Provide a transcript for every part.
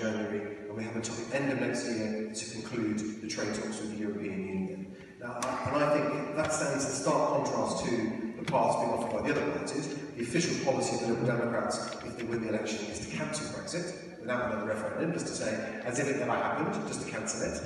January, and we have until the end of next year to conclude the trade talks with the European Union. Now, I think that stands in stark contrast to the paths being offered by the other parties. The official policy of the Liberal Democrats, if they win the election, is to cancel Brexit without another referendum, just to say, as if it never happened, just to cancel it.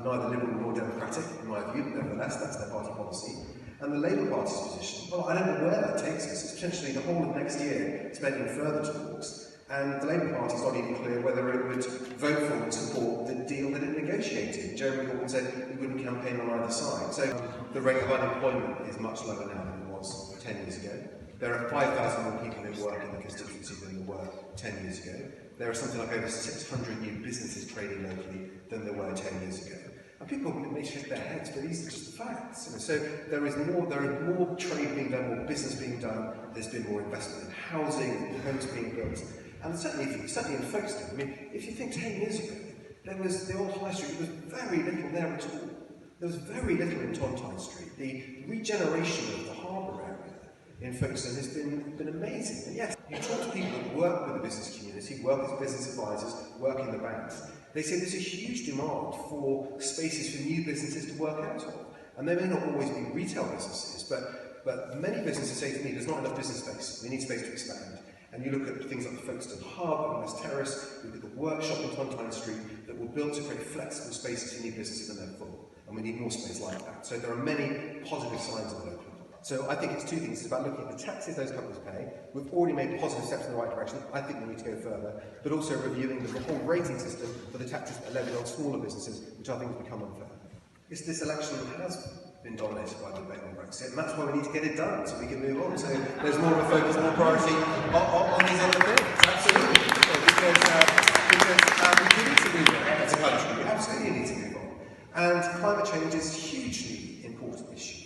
Neither Liberal nor Democratic, in my view, but nevertheless, that's their party policy. And the Labour Party's position, well, I don't know where that takes us. It's potentially the whole of next year spent in further talks, and the Labour Party's not even clear whether it would vote for and support the deal that it negotiated. Jeremy Corbyn said he wouldn't campaign on either side. So the rate of unemployment is much lower now than it was 10 years ago. There are 5,000 more people who work in the constituency than there were 10 years ago. There are something like over 600 new businesses trading locally than there were 10 years ago. And people may shake their heads, but these are just the facts. So there is more trade being done, more business being done. There's been more investment in housing, homes being built, and certainly in Folkestone. I mean, if you think 10 years ago, there was the old High Street. There was very little there at all. There was very little in Tontine Street. The regeneration of the harbour area in Folkestone has been amazing. And yes, you talk to people that work with the business community, work as business advisors, work in the banks. They say there's a huge demand for spaces for new businesses to work out of. And they may not always be retail businesses, but many businesses say to me, there's not enough business space, we need space to expand. And you look at things like the Folkestone Hub and West Terrace, you look at the workshop in Tontine Street that were built to create flexible spaces for new businesses, and they're full. And we need more space like that. So there are many positive signs of local. So I think it's two things. It's about looking at the taxes those companies pay. We've already made positive steps in the right direction. I think we need to go further. But also reviewing the whole rating system for the taxes that are levied on smaller businesses, which I think has become unfair. This election has been dominated by the debate on Brexit, and that's why we need to get it done so we can move on. So there's more of a focus, more priority on these other things. Absolutely. Because we do need to move on as a country. We absolutely need to move on. And climate change is a hugely important issue.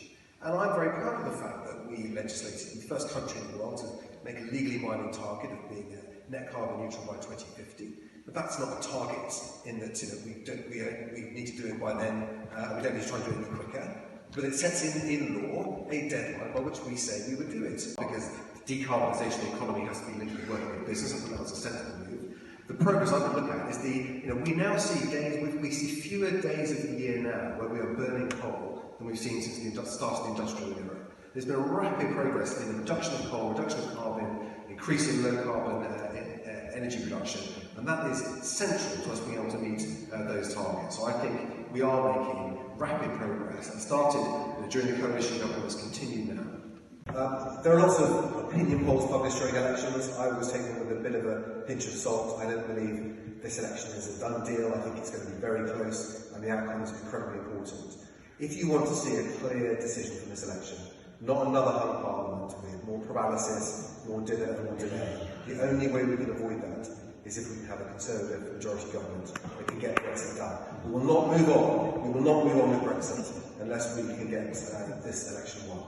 And I'm very proud of the fact that we legislated the first country in the world to make a legally binding target of being net carbon neutral by 2050. But that's not a target in that we need to do it by then, we don't need to try and do it any quicker. But it sets in law a deadline by which we say we would do it. Because decarbonisation of the economy has to be linked with working with business. I think that's a sensible move. The progress I can look at is we now see days, we see fewer days of the year now where we are burning coal than we've seen since the start of the industrial era. There's been a rapid progress in the reduction of coal, reduction of carbon, increasing low carbon energy production, and that is central to us being able to meet those targets. So I think we are making rapid progress. That started during the coalition government, has continued now. There are lots of opinion polls published during elections. I was taking them with a bit of a pinch of salt. I don't believe this election is a done deal. I think it's going to be very close, and the outcome is incredibly important. If you want to see a clear decision from this election, not another hung parliament with more paralysis, more dither and more delay, the only way we can avoid that is if we can have a Conservative majority government that can get Brexit done. We will not move on with Brexit unless we can get this election won.